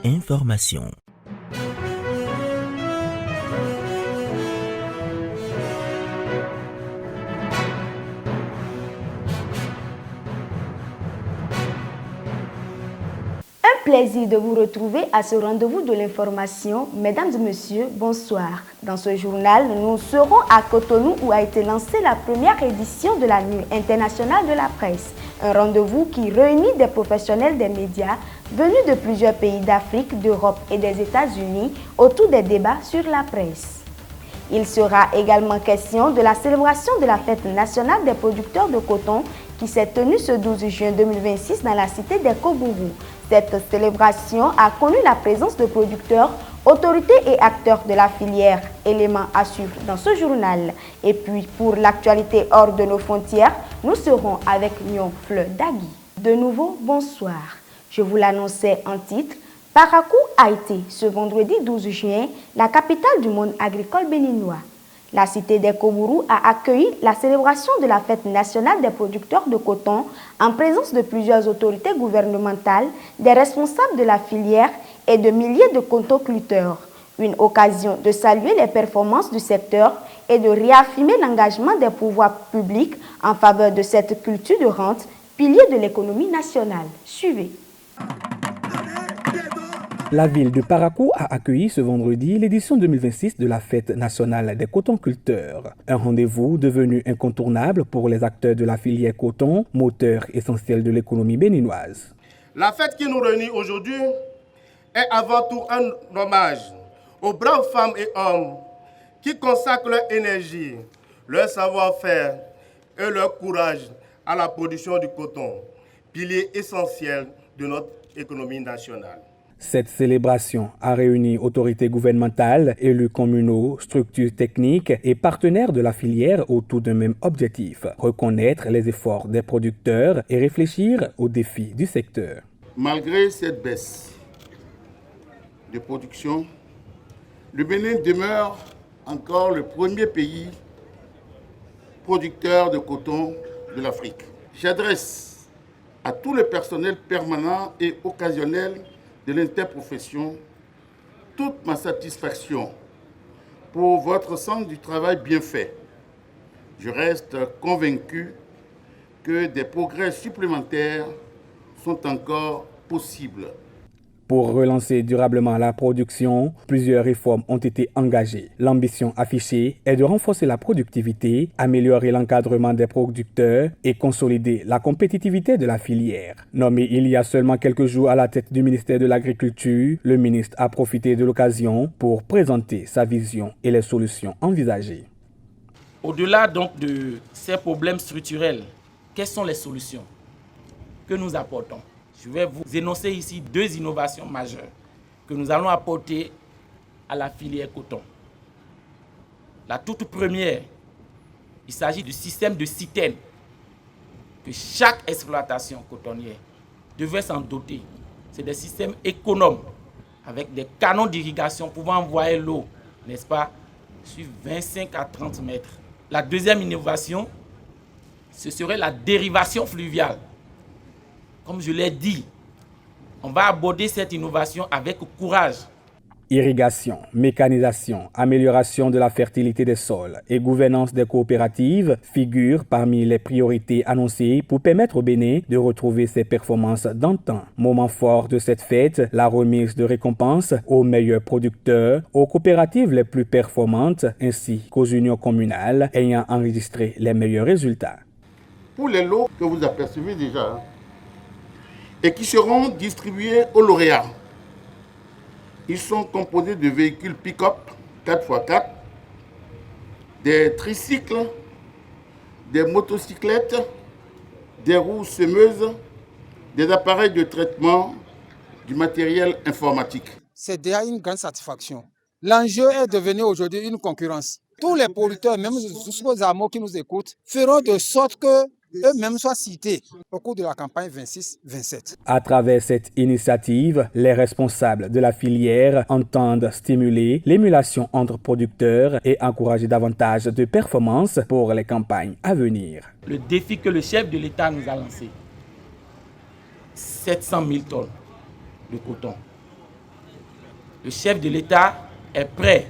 Information. Plaisir de vous retrouver à ce rendez-vous de l'information. Mesdames et messieurs, bonsoir. Dans ce journal, nous serons à Cotonou où a été lancée la première édition de la Nuit internationale de la presse. Un rendez-vous qui réunit des professionnels des médias venus de plusieurs pays d'Afrique, d'Europe et des États-Unis autour des débats sur la presse. Il sera également question de la célébration de la fête nationale des producteurs de coton qui s'est tenue ce 12 juin 2026 dans la cité des Kobourou. Cette célébration a connu la présence de producteurs, autorités et acteurs de la filière, éléments à suivre dans ce journal. Et puis, pour l'actualité hors de nos frontières, nous serons avec Nyon Fleur Dagui. De nouveau, bonsoir. Je vous l'annonçais en titre. Parakou a été, ce vendredi 12 juin, la capitale du monde agricole béninois. La cité des Kobourou a accueilli la célébration de la fête nationale des producteurs de coton en présence de plusieurs autorités gouvernementales, des responsables de la filière et de milliers de cotoculteurs. Une occasion de saluer les performances du secteur et de réaffirmer l'engagement des pouvoirs publics en faveur de cette culture de rente, pilier de l'économie nationale. Suivez. La ville de Parakou a accueilli ce vendredi l'édition 2026 de la Fête nationale des cotonculteurs. Un rendez-vous devenu incontournable pour les acteurs de la filière coton, moteur essentiel de l'économie béninoise. La fête qui nous réunit aujourd'hui est avant tout un hommage aux braves femmes et hommes qui consacrent leur énergie, leur savoir-faire et leur courage à la production du coton, pilier essentiel de notre économie nationale. Cette célébration a réuni autorités gouvernementales, élus communaux, structures techniques et partenaires de la filière autour d'un même objectif, reconnaître les efforts des producteurs et réfléchir aux défis du secteur. Malgré cette baisse de production, le Bénin demeure encore le premier pays producteur de coton de l'Afrique. J'adresse à tout le personnel permanent et occasionnel de l'interprofession toute ma satisfaction pour votre sens du travail bien fait. Je reste convaincu que des progrès supplémentaires sont encore possibles. Pour relancer durablement la production, plusieurs réformes ont été engagées. L'ambition affichée est de renforcer la productivité, améliorer l'encadrement des producteurs et consolider la compétitivité de la filière. Nommé il y a seulement quelques jours à la tête du ministère de l'Agriculture, le ministre a profité de l'occasion pour présenter sa vision et les solutions envisagées. Au-delà donc de ces problèmes structurels, quelles sont les solutions que nous apportons ? Je vais vous énoncer ici deux innovations majeures que nous allons apporter à la filière coton. La toute première, il s'agit du système de citerne que chaque exploitation cotonnière devrait s'en doter. C'est des systèmes économes avec des canons d'irrigation pouvant envoyer l'eau, n'est-ce pas, sur 25 à 30 mètres. La deuxième innovation, ce serait la dérivation fluviale. Comme je l'ai dit, on va aborder cette innovation avec courage. Irrigation, mécanisation, amélioration de la fertilité des sols et gouvernance des coopératives figurent parmi les priorités annoncées pour permettre au Bénin de retrouver ses performances d'antan. Moment fort de cette fête, la remise de récompenses aux meilleurs producteurs, aux coopératives les plus performantes ainsi qu'aux unions communales ayant enregistré les meilleurs résultats. Pour les lots que vous apercevez déjà, et qui seront distribués aux lauréats. Ils sont composés de véhicules pick-up 4x4, des tricycles, des motocyclettes, des roues semeuses, des appareils de traitement, du matériel informatique. C'est déjà une grande satisfaction. L'enjeu est devenu aujourd'hui une concurrence. Tous les producteurs, même les amours qui nous écoutent, feront de sorte que eux-mêmes soient cités au cours de la campagne 26-27. À travers cette initiative, les responsables de la filière entendent stimuler l'émulation entre producteurs et encourager davantage de performances pour les campagnes à venir. Le défi que le chef de l'État nous a lancé, 700 000 tonnes de coton. Le chef de l'État est prêt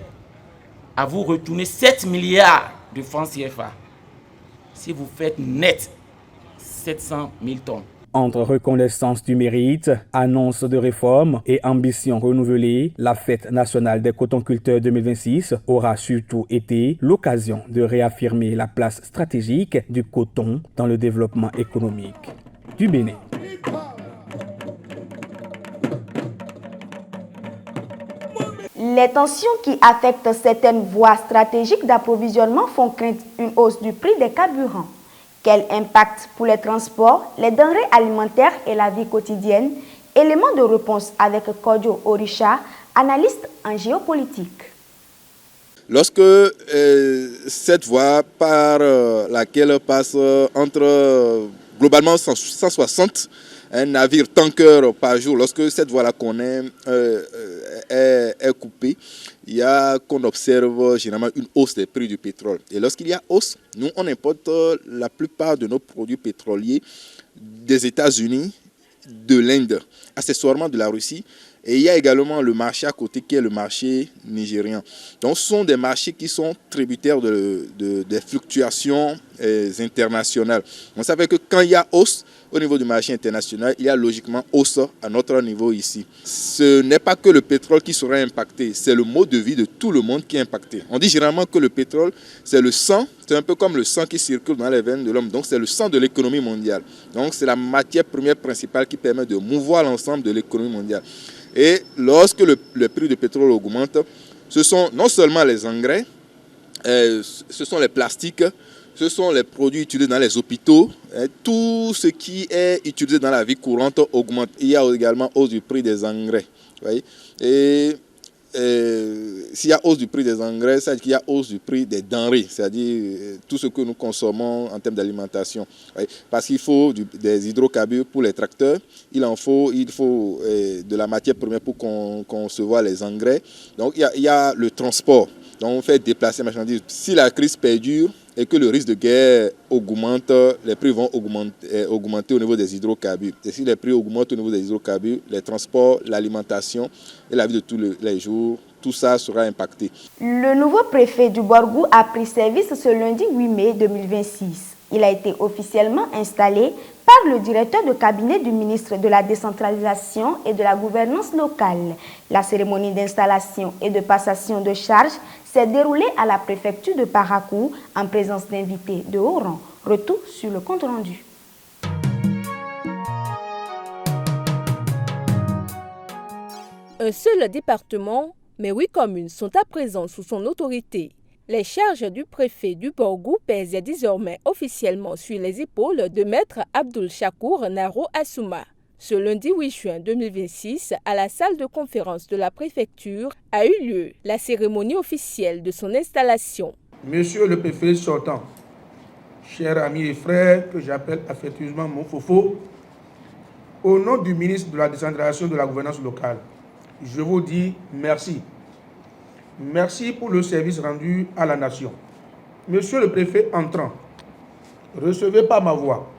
à vous retourner 7 milliards de francs CFA si vous faites net 700 000 tonnes. Entre reconnaissance du mérite, annonce de réforme et ambition renouvelée, la Fête nationale des cotonculteurs 2026 aura surtout été l'occasion de réaffirmer la place stratégique du coton dans le développement économique du Bénin. Les tensions qui affectent certaines voies stratégiques d'approvisionnement font craindre une hausse du prix des carburants. Quel impact pour les transports, les denrées alimentaires et la vie quotidienne? Élément de réponse avec Kodjo Orisha, analyste en géopolitique. Lorsque cette voie par laquelle passe entre globalement 160 navires tankers par jour, lorsque cette voie-là qu'on est coupée, il y a qu'on observe généralement une hausse des prix du pétrole. Et lorsqu'il y a hausse, nous on importe la plupart de nos produits pétroliers des États-Unis, de l'Inde, accessoirement de la Russie. Et il y a également le marché à côté qui est le marché nigérien. Donc ce sont des marchés qui sont tributaires des fluctuations internationales. On savait que quand il y a hausse au niveau du marché international, il y a logiquement hausse à notre niveau ici. Ce n'est pas que le pétrole qui sera impacté, c'est le mode de vie de tout le monde qui est impacté. On dit généralement que le pétrole, c'est le sang, c'est un peu comme le sang qui circule dans les veines de l'homme. Donc c'est le sang de l'économie mondiale. Donc c'est la matière première principale qui permet de mouvoir l'ensemble de l'économie mondiale. Et lorsque le prix du pétrole augmente, ce sont non seulement les engrais, ce sont les plastiques, ce sont les produits utilisés dans les hôpitaux, tout ce qui est utilisé dans la vie courante augmente. Il y a également hausse du prix des engrais. Voyez? Et s'il y a hausse du prix des engrais, ça veut dire qu'il y a hausse du prix des denrées, c'est-à-dire tout ce que nous consommons en termes d'alimentation. Parce qu'il faut des hydrocarbures pour les tracteurs, il faut de la matière première pour concevoir les engrais. Donc il y a le transport, donc on fait déplacer les marchandises. Si la crise perdure et que le risque de guerre augmente, les prix vont augmenter au niveau des hydrocarbures. Et si les prix augmentent au niveau des hydrocarbures, les transports, l'alimentation et la vie de tous les jours, tout ça sera impacté. Le nouveau préfet du Borgou a pris service ce lundi 8 mai 2026. Il a été officiellement installé par le directeur de cabinet du ministre de la Décentralisation et de la Gouvernance locale. La cérémonie d'installation et de passation de charge s'est déroulée à la préfecture de Parakou en présence d'invités de haut rang. Retour sur le compte rendu. Un seul département, mais 8 communes sont à présent sous son autorité. Les charges du préfet du Borgou pèsent désormais officiellement sur les épaules de Maître Abdul Shakour Naro Assouma. Ce lundi 8 juin 2026, à la salle de conférence de la préfecture, a eu lieu la cérémonie officielle de son installation. Monsieur le préfet sortant, chers amis et frères que j'appelle affectueusement mon fofo, au nom du ministre de la Décentralisation et de la Gouvernance locale, je vous dis merci. Merci pour le service rendu à la nation. Monsieur le préfet entrant, recevez par ma voix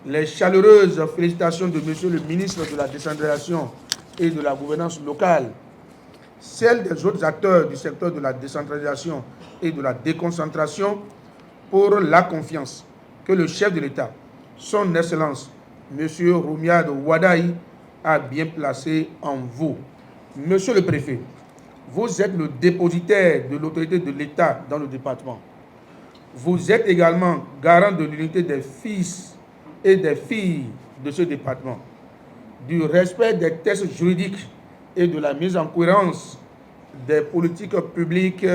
les chaleureuses félicitations de monsieur le ministre de la Décentralisation et de la Gouvernance locale, celles des autres acteurs du secteur de la décentralisation et de la déconcentration pour la confiance que le chef de l'État, son Excellence, monsieur Roumiad Ouadaï, a bien placée en vous. Monsieur le préfet, vous êtes le dépositaire de l'autorité de l'État dans le département. Vous êtes également garant de l'unité des fils et des filles de ce département, du respect des textes juridiques et de la mise en cohérence des politiques publiques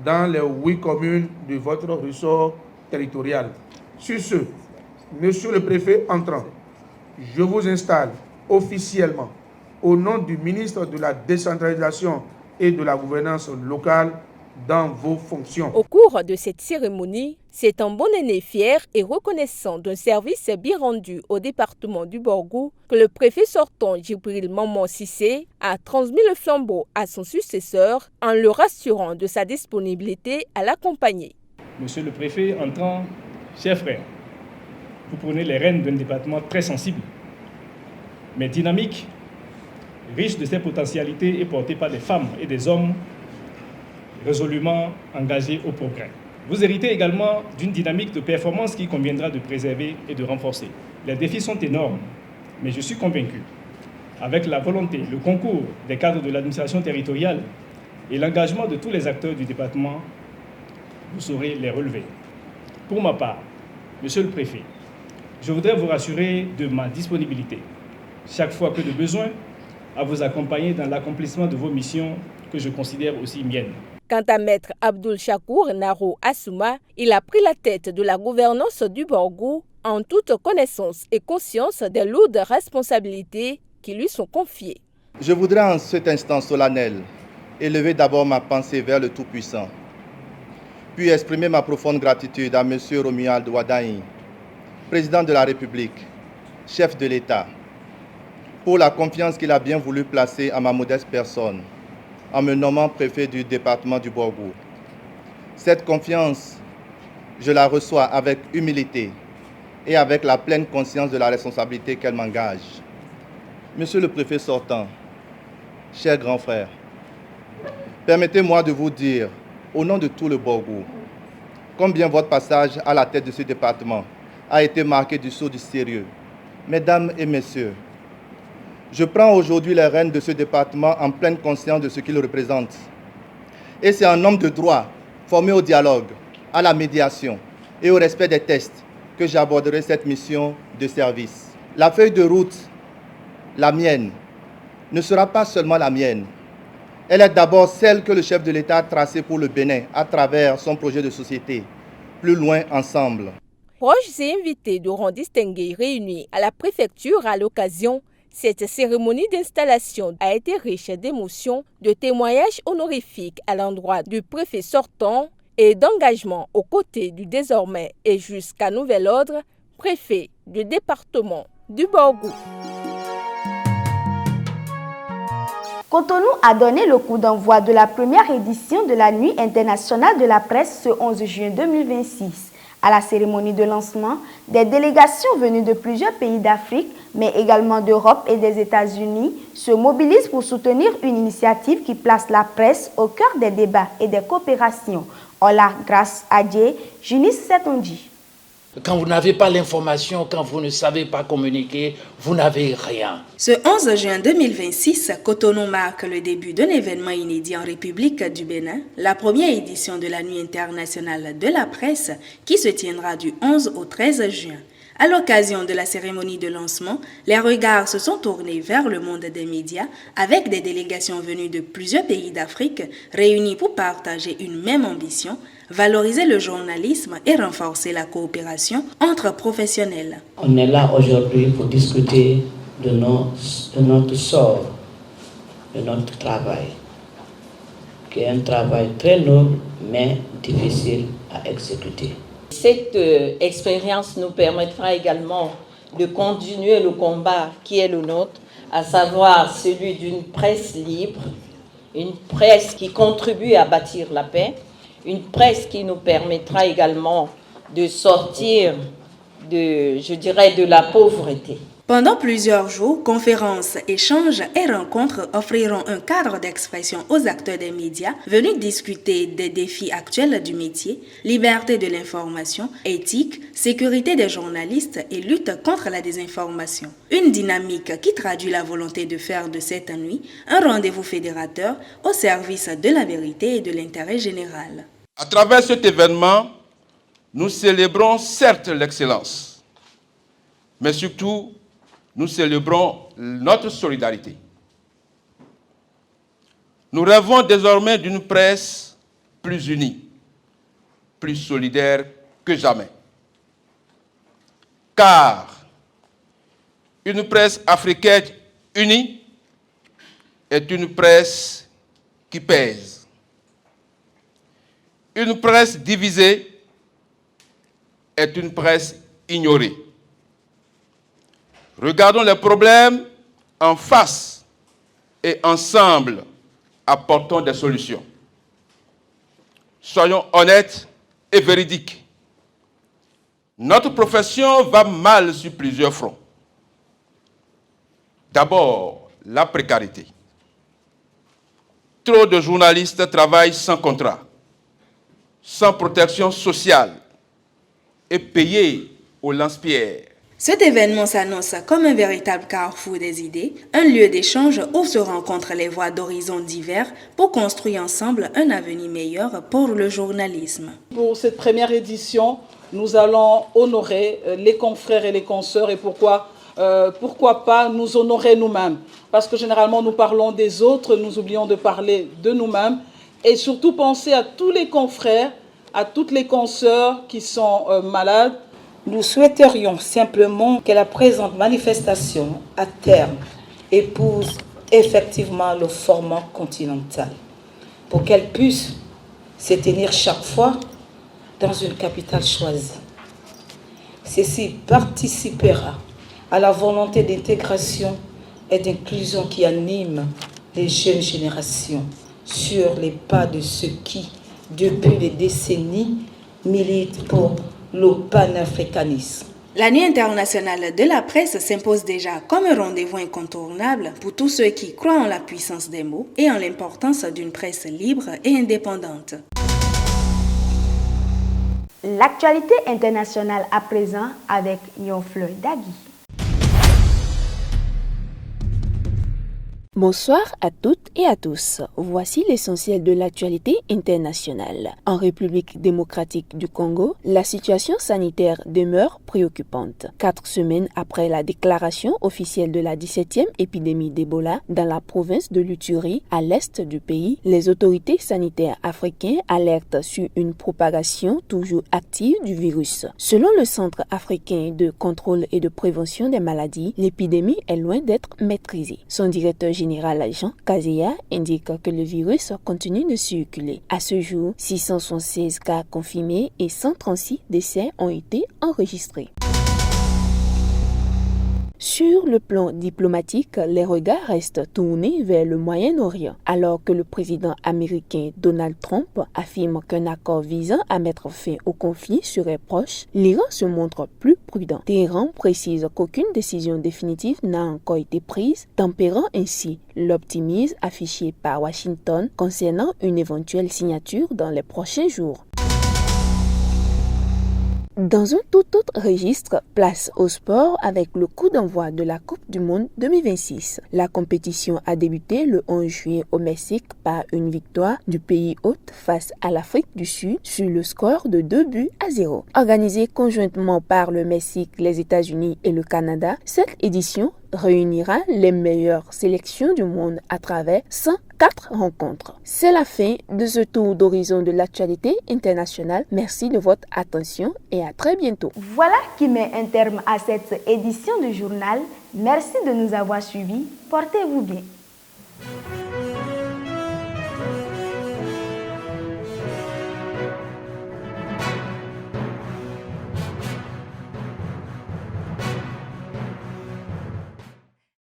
dans les 8 communes de votre ressort territorial. Sur ce, monsieur le préfet entrant, je vous installe officiellement au nom du ministre de la Décentralisation et de la Gouvernance locale dans vos fonctions. Au cours de cette cérémonie, c'est un bon aîné fier et reconnaissant d'un service bien rendu au département du Borgou que le préfet sortant Djibril Maman Sissé a transmis le flambeau à son successeur en le rassurant de sa disponibilité à l'accompagner. Monsieur le préfet entrant, chers frères, vous prenez les rênes d'un département très sensible. mais dynamique, riche de ses potentialités et portée par des femmes et des hommes résolument engagés au progrès. Vous héritez également d'une dynamique de performance qui conviendra de préserver et de renforcer. Les défis sont énormes, mais je suis convaincu, avec la volonté, le concours des cadres de l'administration territoriale et l'engagement de tous les acteurs du département, vous saurez les relever. Pour ma part, Monsieur le Préfet, je voudrais vous rassurer de ma disponibilité, chaque fois que de besoin, à vous accompagner dans l'accomplissement de vos missions que je considère aussi miennes. Quant à Maître Abdoul Chakour Naro Assouma, il a pris la tête de la gouvernance du Borgou en toute connaissance et conscience des lourdes responsabilités qui lui sont confiées. Je voudrais en cet instant solennel élever d'abord ma pensée vers le Tout-Puissant, puis exprimer ma profonde gratitude à M. Romuald Wadaï, président de la République, chef de l'État, pour la confiance qu'il a bien voulu placer à ma modeste personne en me nommant préfet du département du Borgou. Cette confiance, je la reçois avec humilité et avec la pleine conscience de la responsabilité qu'elle m'engage. Monsieur le préfet sortant, cher grand frère, permettez-moi de vous dire, au nom de tout le Borgou, combien votre passage à la tête de ce département a été marqué du sceau du sérieux. Mesdames et messieurs, je prends aujourd'hui les rênes de ce département en pleine conscience de ce qu'il représente. Et c'est un homme de droit, formé au dialogue, à la médiation et au respect des tests que j'aborderai cette mission de service. La feuille de route, la mienne, ne sera pas seulement la mienne. Elle est d'abord celle que le chef de l'État a tracée pour le Bénin à travers son projet de société. Plus loin ensemble. Proches et invités de rang distingués réunis à la préfecture à l'occasion, cette cérémonie d'installation a été riche d'émotions, de témoignages honorifiques à l'endroit du préfet sortant et d'engagement aux côtés du désormais et jusqu'à nouvel ordre préfet du département du Borgou. Cotonou a donné le coup d'envoi de la première édition de la Nuit internationale de la presse ce 11 juin 2026. À la cérémonie de lancement, des délégations venues de plusieurs pays d'Afrique, mais également d'Europe et des États-Unis, se mobilisent pour soutenir une initiative qui place la presse au cœur des débats et des coopérations. Ola grâce à Dieu, Junis Setonji. Quand vous n'avez pas l'information, quand vous ne savez pas communiquer, vous n'avez rien. Ce 11 juin 2026, Cotonou marque le début d'un événement inédit en République du Bénin, la première édition de la Nuit internationale de la presse qui se tiendra du 11 au 13 juin. À l'occasion de la cérémonie de lancement, les regards se sont tournés vers le monde des médias avec des délégations venues de plusieurs pays d'Afrique réunies pour partager une même ambition, valoriser le journalisme et renforcer la coopération entre professionnels. On est là aujourd'hui pour discuter de notre sort, de notre travail, qui est un travail très noble mais difficile à exécuter. Cette expérience nous permettra également de continuer le combat qui est le nôtre, à savoir celui d'une presse libre, une presse qui contribue à bâtir la paix, une presse qui nous permettra également de sortir de la pauvreté. Pendant plusieurs jours, conférences, échanges et rencontres offriront un cadre d'expression aux acteurs des médias venus discuter des défis actuels du métier, liberté de l'information, éthique, sécurité des journalistes et lutte contre la désinformation. Une dynamique qui traduit la volonté de faire de cette nuit un rendez-vous fédérateur au service de la vérité et de l'intérêt général. À travers cet événement, nous célébrons certes l'excellence, mais surtout, nous célébrons notre solidarité. Nous rêvons désormais d'une presse plus unie, plus solidaire que jamais. Car une presse africaine unie est une presse qui pèse. Une presse divisée est une presse ignorée. Regardons les problèmes en face et ensemble, apportons des solutions. Soyons honnêtes et véridiques. Notre profession va mal sur plusieurs fronts. D'abord, la précarité. Trop de journalistes travaillent sans contrat, sans protection sociale et payés au lance-pierre. Cet événement s'annonce comme un véritable carrefour des idées, un lieu d'échange où se rencontrent les voix d'horizons divers pour construire ensemble un avenir meilleur pour le journalisme. Pour cette première édition, nous allons honorer les confrères et les consoeurs et pourquoi pas nous honorer nous-mêmes. Parce que généralement nous parlons des autres, nous oublions de parler de nous-mêmes et surtout penser à tous les confrères, à toutes les consoeurs qui sont malades. Nous souhaiterions simplement que la présente manifestation, à terme, épouse effectivement le format continental, pour qu'elle puisse se tenir chaque fois dans une capitale choisie. Ceci participera à la volonté d'intégration et d'inclusion qui anime les jeunes générations sur les pas de ceux qui, depuis des décennies, militent pour le panafricanisme. La Nuit internationale de la presse s'impose déjà comme un rendez-vous incontournable pour tous ceux qui croient en la puissance des mots et en l'importance d'une presse libre et indépendante. L'actualité internationale à présent avec Yonfleur Dagui. Bonsoir à toutes et à tous. Voici l'essentiel de l'actualité internationale. En République démocratique du Congo, la situation sanitaire demeure préoccupante. 4 semaines après la déclaration officielle de la 17e épidémie d'Ebola dans la province de l'Uturi, à l'est du pays, les autorités sanitaires africaines alertent sur une propagation toujours active du virus. Selon le Centre africain de contrôle et de prévention des maladies, l'épidémie est loin d'être maîtrisée. Son directeur général Jean Kazeya indique que le virus continue de circuler. À ce jour, 676 cas confirmés et 136 décès ont été enregistrés. Sur le plan diplomatique, les regards restent tournés vers le Moyen-Orient. Alors que le président américain Donald Trump affirme qu'un accord visant à mettre fin au conflit serait proche, l'Iran se montre plus prudent. Téhéran précise qu'aucune décision définitive n'a encore été prise, tempérant ainsi l'optimisme affiché par Washington concernant une éventuelle signature dans les prochains jours. Dans un tout autre registre, place au sport avec le coup d'envoi de la Coupe du Monde 2026. La compétition a débuté le 11 juillet au Mexique par une victoire du pays hôte face à l'Afrique du Sud sur le score de 2-0. Organisée conjointement par le Mexique, les États-Unis et le Canada, cette édition réunira les meilleures sélections du monde à travers 104 rencontres. C'est la fin de ce tour d'horizon de l'actualité internationale. Merci de votre attention et à très bientôt. Voilà qui met un terme à cette édition du journal. Merci de nous avoir suivis. Portez-vous bien.